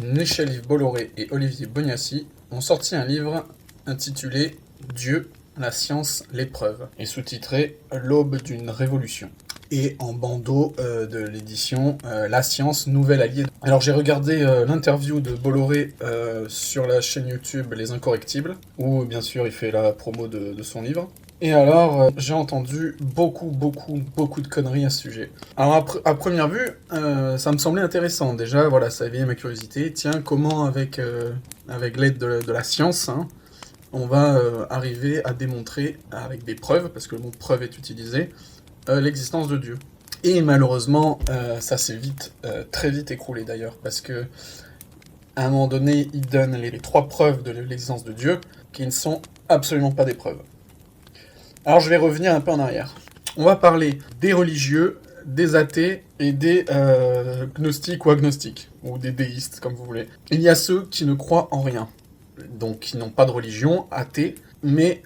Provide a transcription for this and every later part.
Michel-Yves Bolloré et Olivier Bognassi ont sorti un livre intitulé Dieu, la science, l'épreuve, et sous-titré L'aube d'une révolution. Et en bandeau de l'édition La science, nouvel allié. Alors j'ai regardé l'interview de Bolloré sur la chaîne YouTube Les Incorrectibles, où bien sûr il fait la promo de son livre. Et alors, j'ai entendu beaucoup de conneries à ce sujet. Alors, à première vue, ça me semblait intéressant. Déjà, voilà, ça a éveillé ma curiosité. Tiens, comment, avec l'aide de la science, hein, on va arriver à démontrer, avec des preuves, parce que le mot preuve est utilisé, l'existence de Dieu. Et malheureusement, ça s'est très vite écroulé d'ailleurs, parce que à un moment donné, il donne les 3 preuves de l'existence de Dieu, qui ne sont absolument pas des preuves. Alors je vais revenir un peu en arrière. On va parler des religieux, des athées et des gnostiques ou agnostiques, ou des déistes, comme vous voulez. Il y a ceux qui ne croient en rien, donc qui n'ont pas de religion, athées, mais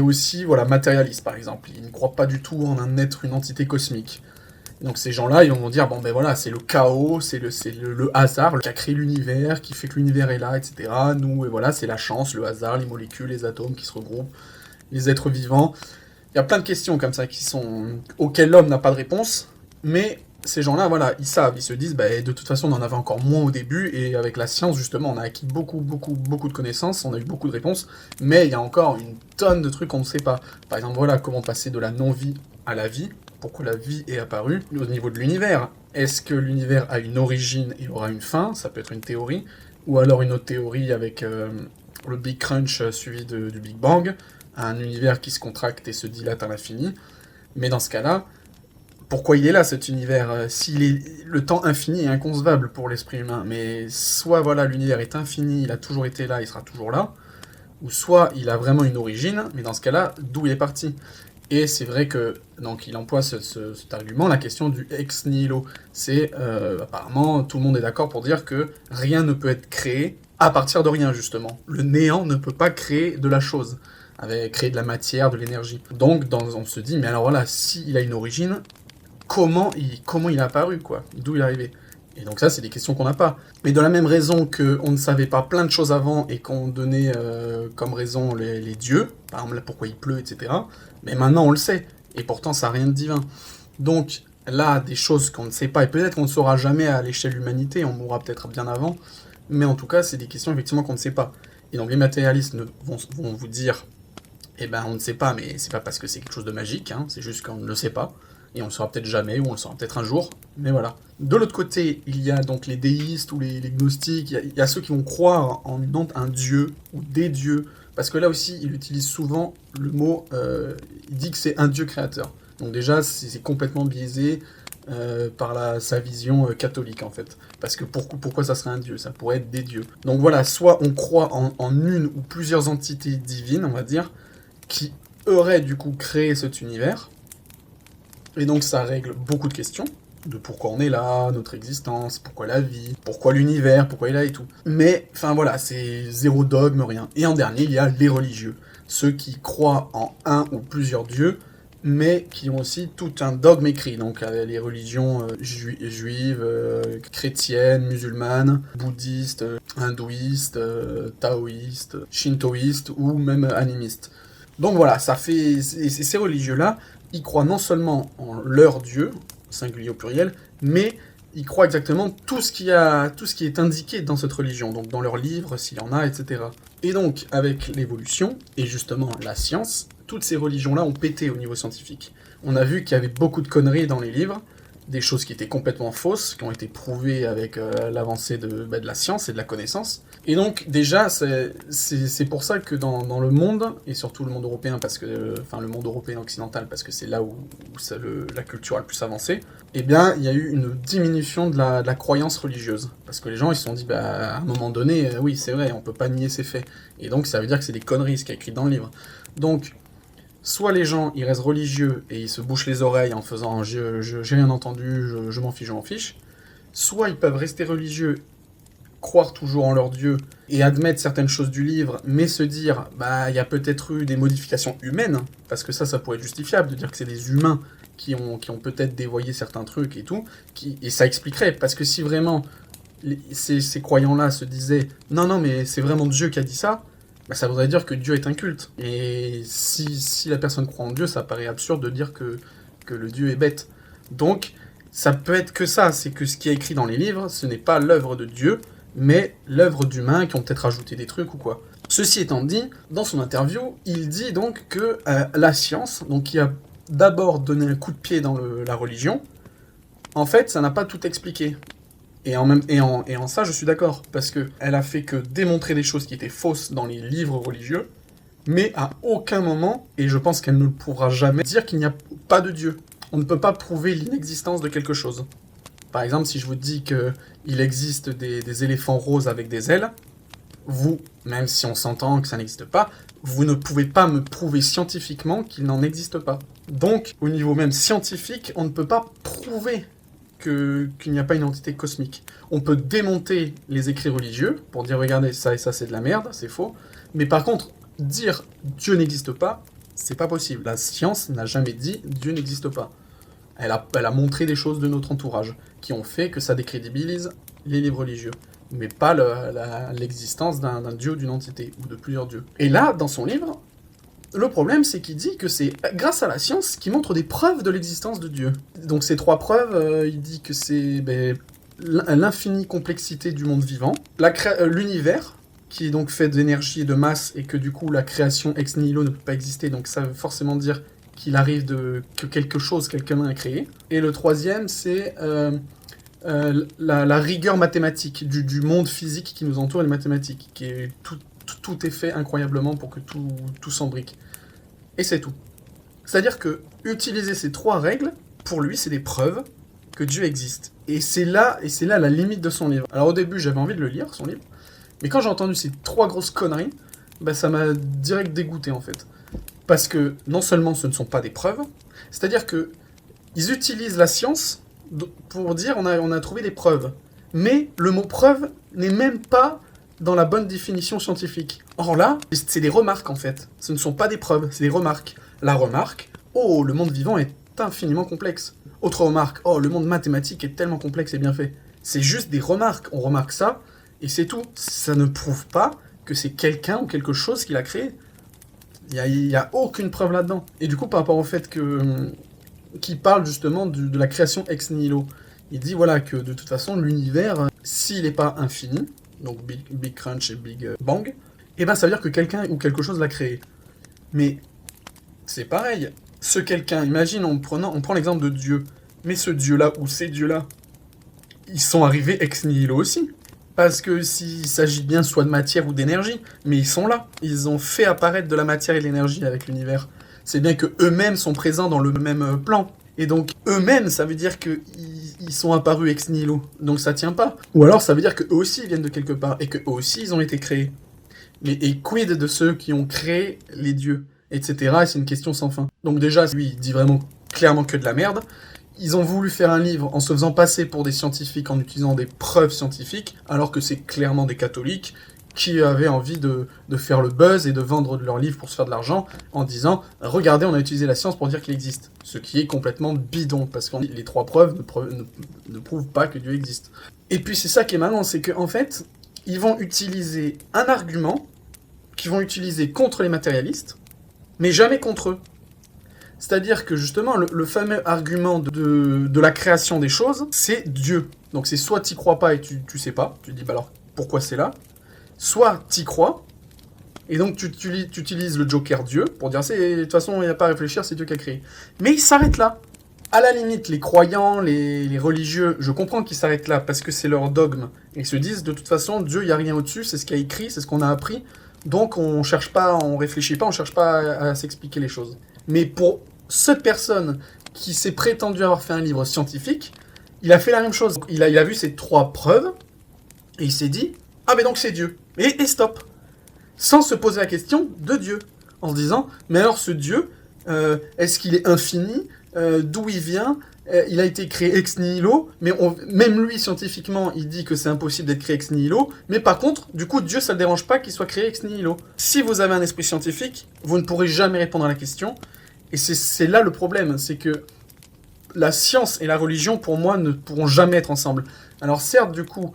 aussi voilà, matérialistes par exemple. Ils ne croient pas du tout en un être, une entité cosmique. Donc ces gens-là, ils vont dire, bon ben voilà, c'est le chaos, c'est le hasard qui a créé l'univers, qui fait que l'univers est là, etc. Nous, et voilà, c'est la chance, le hasard, les molécules, les atomes qui se regroupent, les êtres vivants. Il y a plein de questions comme ça auxquelles l'homme n'a pas de réponse, mais ces gens-là, voilà, ils savent, ils se disent, bah, de toute façon, on en avait encore moins au début, et avec la science, justement, on a acquis beaucoup de connaissances, on a eu beaucoup de réponses, mais il y a encore une tonne de trucs qu'on ne sait pas. Par exemple, voilà, comment passer de la non-vie à la vie, pourquoi la vie est apparue, au niveau de l'univers. Est-ce que l'univers a une origine et aura une fin? Ça peut être une théorie, ou alors une autre théorie avec le Big Crunch suivi du Big Bang, un univers qui se contracte et se dilate à l'infini. Mais dans ce cas-là, pourquoi il est là, cet univers? Le temps infini est inconcevable pour l'esprit humain, mais soit voilà, l'univers est infini, il a toujours été là, il sera toujours là, ou soit il a vraiment une origine, mais dans ce cas-là, d'où il est parti? Et c'est vrai que, donc il emploie cet argument, la question du ex nihilo. C'est, apparemment, tout le monde est d'accord pour dire que rien ne peut être créé à partir de rien, justement. Le néant ne peut pas créer de la chose, créer de la matière, de l'énergie. Donc on se dit, mais alors voilà, s'il a une origine, comment il est apparu, quoi? D'où il est arrivé? Et donc ça, c'est des questions qu'on n'a pas. Mais de la même raison qu'on ne savait pas plein de choses avant et qu'on donnait comme raison les dieux, par exemple pourquoi il pleut, etc., mais maintenant on le sait, et pourtant ça n'a rien de divin. Donc là, des choses qu'on ne sait pas, et peut-être qu'on ne saura jamais à l'échelle de l'humanité, on mourra peut-être bien avant, mais en tout cas, c'est des questions effectivement qu'on ne sait pas. Et donc les matérialistes vont vous dire, eh ben on ne sait pas, mais c'est pas parce que c'est quelque chose de magique, hein, c'est juste qu'on ne le sait pas. Et on le saura peut-être jamais, ou on le saura peut-être un jour, mais voilà. De l'autre côté, il y a donc les déistes ou les gnostiques, il y a ceux qui vont croire en un dieu, ou des dieux, parce que là aussi, il utilise souvent le mot, il dit que c'est un dieu créateur. Donc déjà, c'est complètement biaisé par sa vision catholique, en fait. Parce que pourquoi ça serait un dieu? Ça pourrait être des dieux. Donc voilà, soit on croit en une ou plusieurs entités divines, on va dire, qui auraient du coup créé cet univers. Et donc ça règle beaucoup de questions, de pourquoi on est là, notre existence, pourquoi la vie, pourquoi l'univers, pourquoi il est là et tout. Mais, enfin voilà, c'est zéro dogme, rien. Et en dernier, il y a les religieux, ceux qui croient en un ou plusieurs dieux, mais qui ont aussi tout un dogme écrit, donc les religions juives, chrétiennes, musulmanes, bouddhistes, hindouistes, taoïstes, shintoïstes ou même animistes. Donc voilà, ces religieux-là, ils croient non seulement en leur Dieu, singulier au pluriel, mais ils croient exactement tout ce qui est indiqué dans cette religion, donc dans leurs livres, s'il y en a, etc. Et donc, avec l'évolution, et justement la science, toutes ces religions-là ont pété au niveau scientifique. On a vu qu'il y avait beaucoup de conneries dans les livres, des choses qui étaient complètement fausses, qui ont été prouvées avec l'avancée de la science et de la connaissance. Et donc, déjà, c'est pour ça que dans le monde, et surtout le monde européen, enfin le monde européen occidental, parce que c'est là où la culture a le plus avancé, eh bien, il y a eu une diminution de la croyance religieuse. Parce que les gens, ils se sont dit, à un moment donné, oui, c'est vrai, on peut pas nier ces faits. Et donc, ça veut dire que c'est des conneries, ce qui est écrit dans le livre. Donc, soit les gens, ils restent religieux et ils se bouchent les oreilles en faisant « j'ai rien entendu, je m'en fiche », soit ils peuvent rester religieux, croire toujours en leur Dieu et admettre certaines choses du livre, mais se dire « il y a peut-être eu des modifications humaines », parce que ça pourrait être justifiable de dire que c'est des humains qui ont peut-être dévoyé certains trucs et tout, et ça expliquerait, parce que si vraiment ces croyants-là se disaient « Non, mais c'est vraiment Dieu qui a dit ça », bah, ça voudrait dire que Dieu est un culte. Et si la personne croit en Dieu, ça paraît absurde de dire que le Dieu est bête. Donc, ça peut être que ça, c'est que ce qui est écrit dans les livres, ce n'est pas l'œuvre de Dieu, mais l'œuvre d'humains qui ont peut-être ajouté des trucs ou quoi. Ceci étant dit, dans son interview, il dit donc que la science, donc qui a d'abord donné un coup de pied dans la religion, en fait, ça n'a pas tout expliqué. Et en ça, je suis d'accord, parce qu'elle a fait que démontrer des choses qui étaient fausses dans les livres religieux, mais à aucun moment, et je pense qu'elle ne le pourra jamais, dire qu'il n'y a pas de Dieu. On ne peut pas prouver l'inexistence de quelque chose. Par exemple, si je vous dis qu'il existe des éléphants roses avec des ailes, vous, même si on s'entend que ça n'existe pas, vous ne pouvez pas me prouver scientifiquement qu'il n'en existe pas. Donc, au niveau même scientifique, on ne peut pas prouver qu'il n'y a pas une entité cosmique. On peut démonter les écrits religieux pour dire regardez, ça et ça c'est de la merde, c'est faux. Mais par contre, dire Dieu n'existe pas, c'est pas possible. La science n'a jamais dit Dieu n'existe pas. Elle a montré des choses de notre entourage qui ont fait que ça décrédibilise les livres religieux, mais pas l'existence d'un dieu ou d'une entité, ou de plusieurs dieux. Et là, dans son livre, le problème, c'est qu'il dit que c'est grâce à la science qu'il montre des preuves de l'existence de Dieu. Donc ces 3 preuves, il dit que c'est l'infinie complexité du monde vivant, l'univers, qui est donc fait d'énergie et de masse, et que du coup la création ex nihilo ne peut pas exister, donc ça veut forcément dire qu'il arrive que quelqu'un a créé. Et le 3e, c'est la rigueur mathématique du monde physique qui nous entoure, les mathématiques, qui est tout est fait incroyablement pour que tout s'embrique. Et c'est tout. C'est-à-dire que utiliser ces 3 règles, pour lui, c'est des preuves que Dieu existe. Et c'est là la limite de son livre. Alors au début, j'avais envie de le lire, son livre, mais quand j'ai entendu ces 3 grosses conneries, ça m'a direct dégoûté en fait. Parce que non seulement ce ne sont pas des preuves, c'est-à-dire que ils utilisent la science pour dire on a trouvé des preuves. Mais le mot preuve n'est même pas dans la bonne définition scientifique. Or là, c'est des remarques en fait. Ce ne sont pas des preuves, c'est des remarques. La remarque, oh, le monde vivant est infiniment complexe. Autre remarque, oh, le monde mathématique est tellement complexe et bien fait. C'est juste des remarques. On remarque ça, et c'est tout. Ça ne prouve pas que c'est quelqu'un ou quelque chose qui l'a créé. Il n'y a aucune preuve là-dedans. Et du coup, par rapport au fait qu'il parle justement de la création ex nihilo, il dit voilà que de toute façon, l'univers, s'il n'est pas infini, donc Big Crunch et Big Bang, ça veut dire que quelqu'un ou quelque chose l'a créé. Mais c'est pareil. Ce quelqu'un, imagine, on prend l'exemple de Dieu, mais ce Dieu-là ou ces dieux-là, ils sont arrivés ex nihilo aussi. Parce que s'il s'agit bien soit de matière ou d'énergie, mais ils sont là. Ils ont fait apparaître de la matière et de l'énergie avec l'univers. C'est bien que eux-mêmes sont présents dans le même plan. Et donc, eux-mêmes, ça veut dire qu'ils sont apparus ex nihilo. Donc ça tient pas. Ou alors, ça veut dire qu'eux aussi ils viennent de quelque part, et qu'eux aussi ils ont été créés. Et quid de ceux qui ont créé les dieux, etc. Et c'est une question sans fin. Donc déjà, lui, il dit vraiment clairement que de la merde. Ils ont voulu faire un livre en se faisant passer pour des scientifiques, en utilisant des preuves scientifiques, alors que c'est clairement des catholiques qui avaient envie de faire le buzz et de vendre leur livre pour se faire de l'argent, en disant « Regardez, on a utilisé la science pour dire qu'il existe ». Ce qui est complètement bidon, parce que les 3 preuves ne prouvent pas que Dieu existe. Et puis c'est ça qui est marrant, c'est qu'en fait, ils vont utiliser un argument qu'ils vont utiliser contre les matérialistes, mais jamais contre eux. C'est-à-dire que justement, le fameux argument de la création des choses, c'est Dieu. Donc c'est soit t'y crois pas et tu sais pas, tu te dis bah alors pourquoi c'est là, soit t'y crois, et donc tu utilises le Joker Dieu pour dire de toute façon il n'y a pas à réfléchir, c'est Dieu qui a créé. Mais il s'arrête là. À la limite, les croyants, les religieux, je comprends qu'ils s'arrêtent là parce que c'est leur dogme. Ils se disent de toute façon Dieu, il n'y a rien au-dessus, c'est ce qu'il y a écrit, c'est ce qu'on a appris, donc on cherche pas, on réfléchit pas, on cherche pas à s'expliquer les choses. Mais pour cette personne qui s'est prétendu avoir fait un livre scientifique, il a fait la même chose. Il a vu ces 3 preuves, et il s'est dit « Ah mais donc c'est Dieu !» Et stop. Sans se poser la question de Dieu. En se disant « Mais alors ce Dieu, est-ce qu'il est infini ? D'où il vient ? Il a été créé ex nihilo, mais même lui, scientifiquement, il dit que c'est impossible d'être créé ex nihilo, mais par contre, du coup, Dieu, ça ne dérange pas qu'il soit créé ex nihilo. Si vous avez un esprit scientifique, vous ne pourrez jamais répondre à la question, et c'est là le problème, c'est que la science et la religion, pour moi, ne pourront jamais être ensemble. Alors certes, du coup,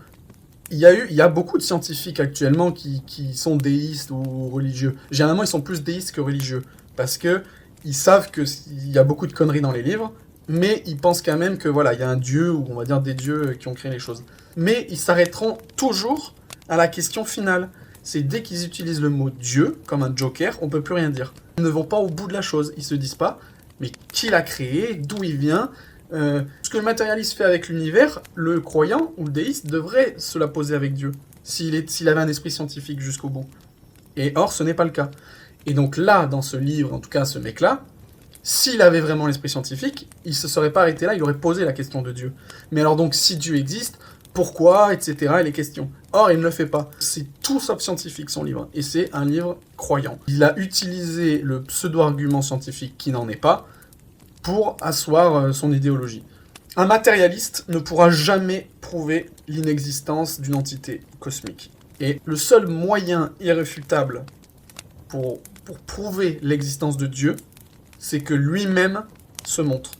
il y a beaucoup de scientifiques actuellement qui sont déistes ou religieux. Généralement, ils sont plus déistes que religieux. Parce que ils savent qu'il y a beaucoup de conneries dans les livres, mais ils pensent quand même que voilà, il y a un dieu, ou on va dire des dieux qui ont créé les choses. Mais ils s'arrêteront toujours à la question finale. C'est dès qu'ils utilisent le mot Dieu, comme un joker, on peut plus rien dire. Ils ne vont pas au bout de la chose. Ils se disent pas, mais qui l'a créé, d'où il vient. Ce que le matérialiste fait avec l'univers, le croyant ou le déiste devrait se la poser avec Dieu, s'il avait un esprit scientifique jusqu'au bout. Et or, ce n'est pas le cas. Et donc là, dans ce livre, en tout cas ce mec-là, s'il avait vraiment l'esprit scientifique, il se serait pas arrêté là, il aurait posé la question de Dieu. Mais alors donc, si Dieu existe, pourquoi, etc., et les questions. Or, il ne le fait pas. C'est tout sauf scientifique, son livre. Et c'est un livre croyant. Il a utilisé le pseudo-argument scientifique qui n'en est pas pour asseoir son idéologie. Un matérialiste ne pourra jamais prouver l'inexistence d'une entité cosmique. Et le seul moyen irréfutable pour prouver l'existence de Dieu, c'est que lui-même se montre.